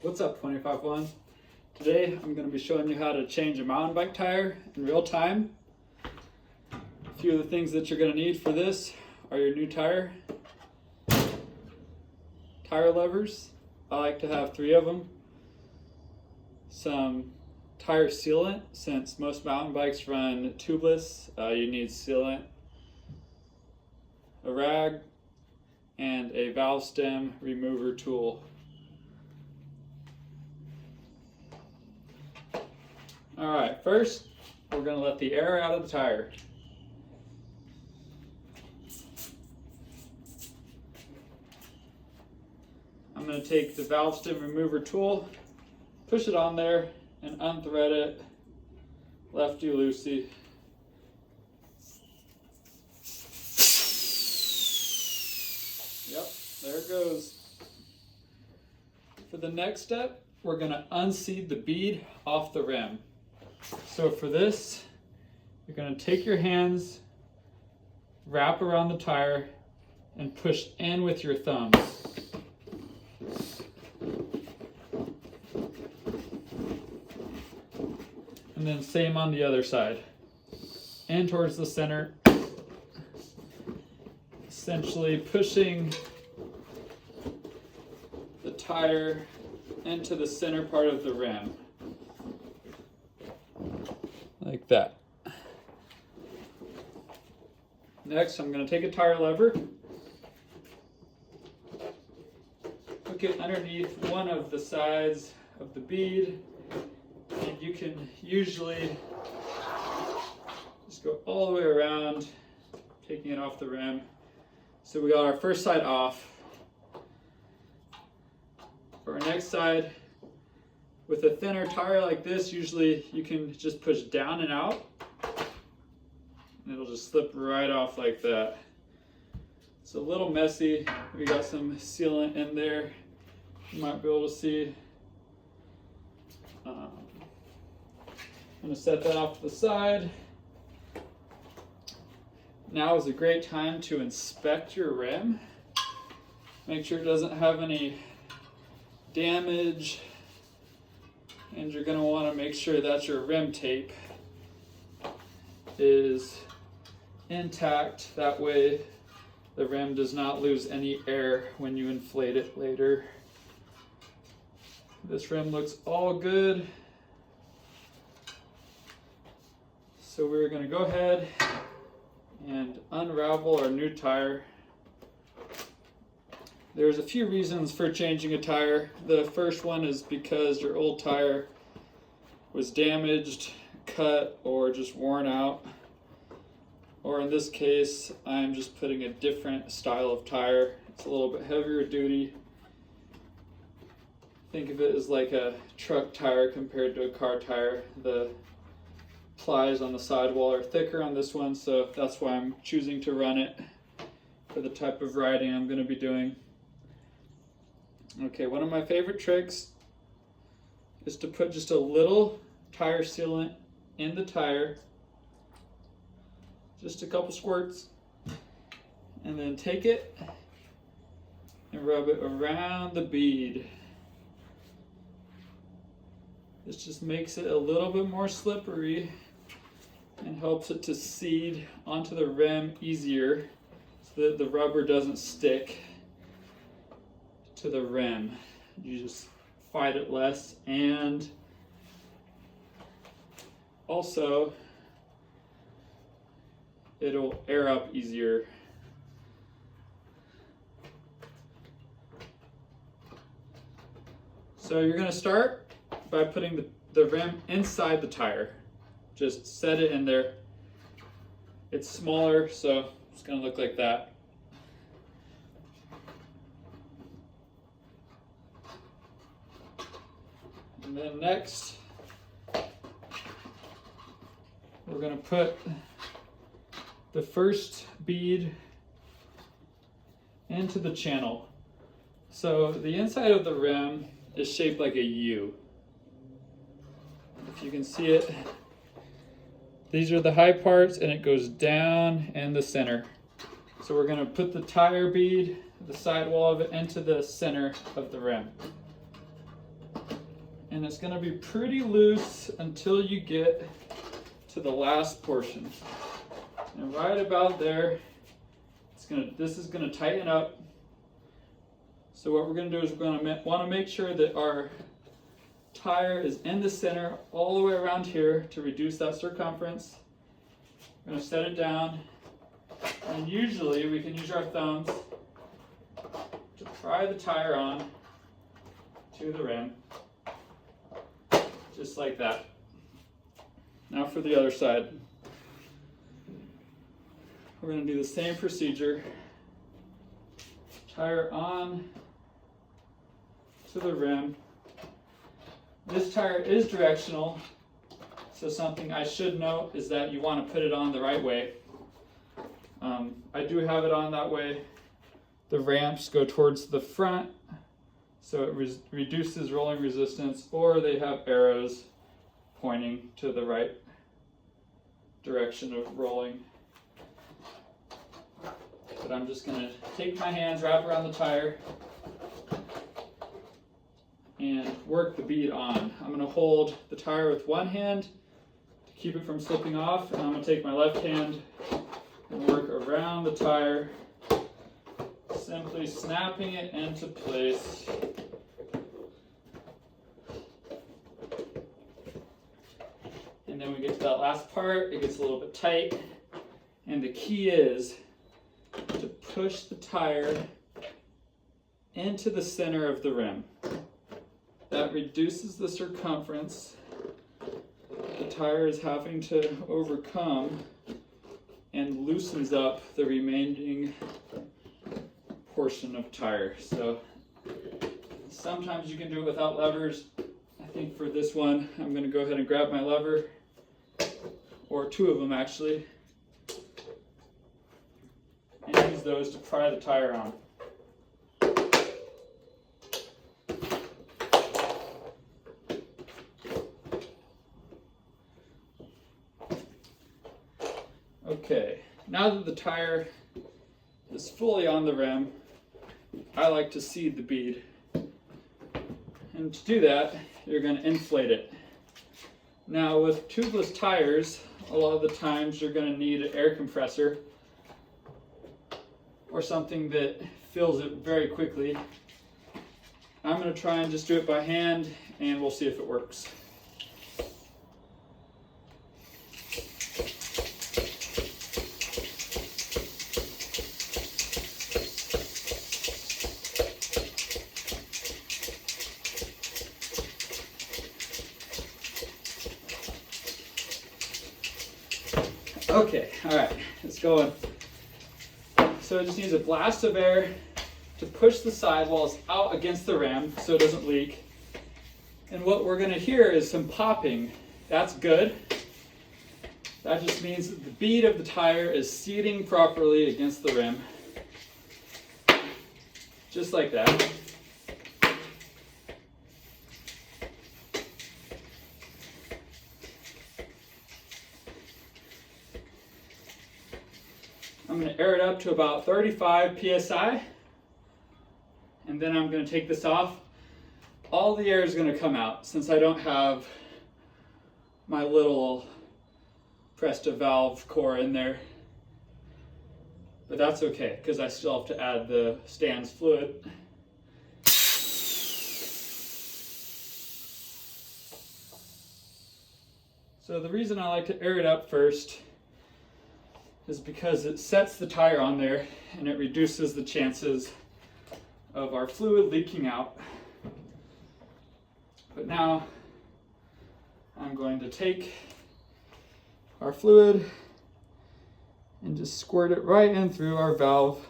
What's up, 25-1? Today I'm going to be showing you how to change a mountain bike tire in real time. A few of the things that you're going to need for this are your new tire levers. I like to have 3 of them. Some tire sealant, since most mountain bikes run tubeless, you need sealant, a rag, and a valve stem remover tool. Alright, first we're going to let the air out of the tire. I'm going to take the valve stem remover tool, push it on there, and unthread it lefty-loosey. Yep, there it goes. For the next step, we're going to unseat the bead off the rim. So for this, you're going to take your hands, wrap around the tire, and push in with your thumbs. And then same on the other side. And towards the center. Essentially pushing the tire into the center part of the rim. Like that. Next, I'm going to take a tire lever, hook it underneath one of the sides of the bead, and you can usually just go all the way around, taking it off the rim. So we got our first side off. For our next side, with a thinner tire like this, usually you can just push down and out, and it'll just slip right off like that. It's a little messy. We got some sealant in there. You might be able to see. I'm going to set that off to the side. Now is a great time to inspect your rim. Make sure it doesn't have any damage. And you're going to want to make sure that your rim tape is intact. That way the rim does not lose any air when you inflate it later. This rim looks all good. So we're going to go ahead and unravel our new tire. There's a few reasons for changing a tire. The first one is because your old tire was damaged, cut, or just worn out. Or in this case, I'm just putting a different style of tire. It's a little bit heavier duty. Think of it as like a truck tire compared to a car tire. The plies on the sidewall are thicker on this one, so that's why I'm choosing to run it for the type of riding I'm going to be doing. Okay, one of my favorite tricks is to put just a little tire sealant in the tire, just a couple squirts, and then take it and rub it around the bead. This just makes it a little bit more slippery and helps it to seed onto the rim easier so that the rubber doesn't stick to the rim. You just fight it less, and also it'll air up easier. So you're going to start by putting the rim inside the tire. Just set it in there. It's smaller, so it's going to look like that. And then next, we're going to put the first bead into the channel. So the inside of the rim is shaped like a U. If you can see it, these are the high parts, and it goes down in the center. So we're going to put the tire bead, the sidewall of it, into the center of the rim. And it's going to be pretty loose until you get to the last portion. And right about there, this is going to tighten up. So what we're going to do is we're going to want to make sure that our tire is in the center all the way around here to reduce that circumference. We're going to set it down, and usually we can use our thumbs to pry the tire on to the rim, just like that. Now for the other side. We're going to do the same procedure. Tire on to the rim. This tire is directional, so something I should note is that you want to put it on the right way. I do have it on that way. The ramps go towards the front, so it reduces rolling resistance, or they have arrows pointing to the right direction of rolling. But I'm just going to take my hands, wrap around the tire, and work the bead on. I'm going to hold the tire with one hand to keep it from slipping off, and I'm going to take my left hand and work around the tire, simply snapping it into place. And then we get to that last part, it gets a little bit tight, and the key is to push the tire into the center of the rim. That reduces the circumference the tire is having to overcome and loosens up the remaining portion of tire. So sometimes you can do it without levers. I think for this one, I'm going to go ahead and grab my lever, or two of them actually, and use those to pry the tire on. Okay, now that the tire is fully on the rim, I like to seed the bead. And to do that, you're going to inflate it. Now with tubeless tires, a lot of the times you're going to need an air compressor or something that fills it very quickly. I'm going to try and just do it by hand, and we'll see if it works. Okay, all right, it's going. So it just needs a blast of air to push the sidewalls out against the rim so it doesn't leak. And what we're going to hear is some popping. That's good. That just means that the bead of the tire is seating properly against the rim. Just like that. I'm going to air it up to about 35 psi, and then I'm going to take this off. All the air is going to come out since I don't have my little Presta valve core in there. But that's okay, because I still have to add the stands fluid. So the reason I like to air it up first is because it sets the tire on there and it reduces the chances of our fluid leaking out. But now I'm going to take our fluid and just squirt it right in through our valve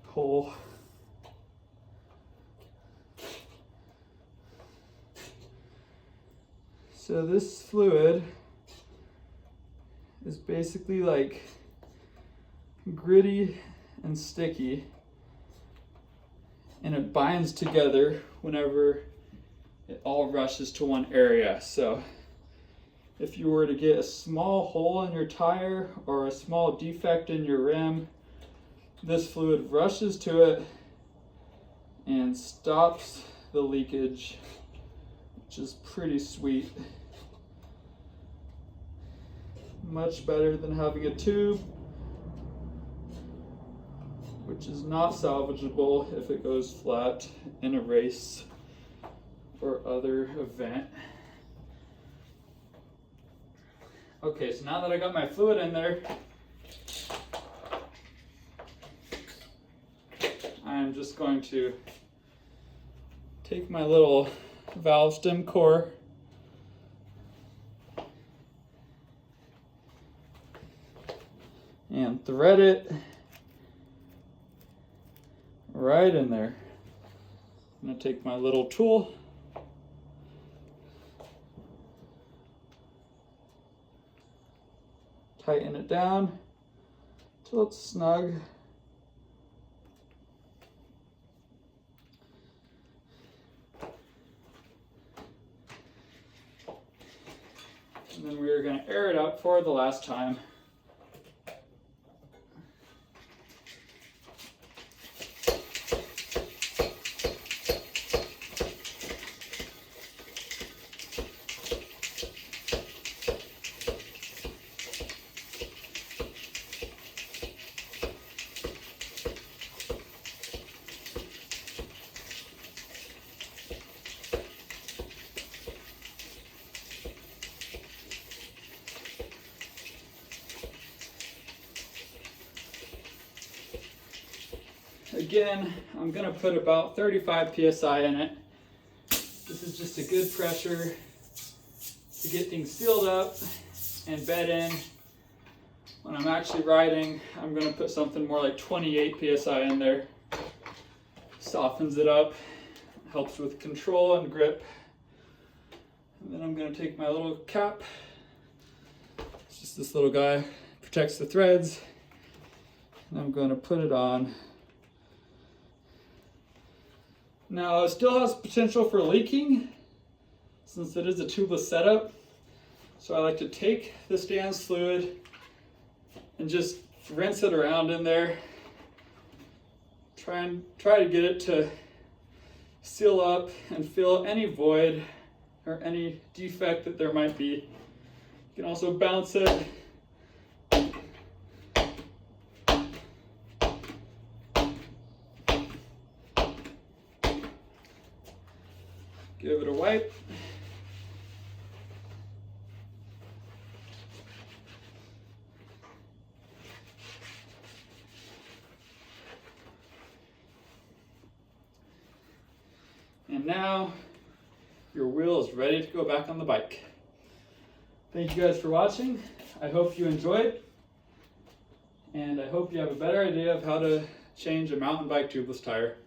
hole. So this fluid is basically like gritty and sticky, and it binds together whenever it all rushes to one area. So if you were to get a small hole in your tire or a small defect in your rim, this fluid rushes to it and stops the leakage which is pretty sweet. Much better than having a tube, which is not salvageable if it goes flat in a race or other event. Okay, so now that I got my fluid in there, I'm just going to take my little valve stem core and thread it right in there. I'm going to take my little tool, tighten it down till it's snug. And then we are going to air it out for the last time. Again, I'm going to put about 35 psi in it. This is just a good pressure to get things sealed up and bed in. When I'm actually riding, I'm going to put something more like 28 psi in there. Softens it up, helps with control and grip. And then I'm going to take my little cap. It's just this little guy, protects the threads. And I'm going to put it on. Now, it still has potential for leaking since it is a tubeless setup. So I like to take the Stan's fluid and just rinse it around in there. Try to get it to seal up and fill any void or any defect that there might be. You can also bounce it. Give it a wipe. And now your wheel is ready to go back on the bike. Thank you guys for watching. I hope you enjoyed. And I hope you have a better idea of how to change a mountain bike tubeless tire.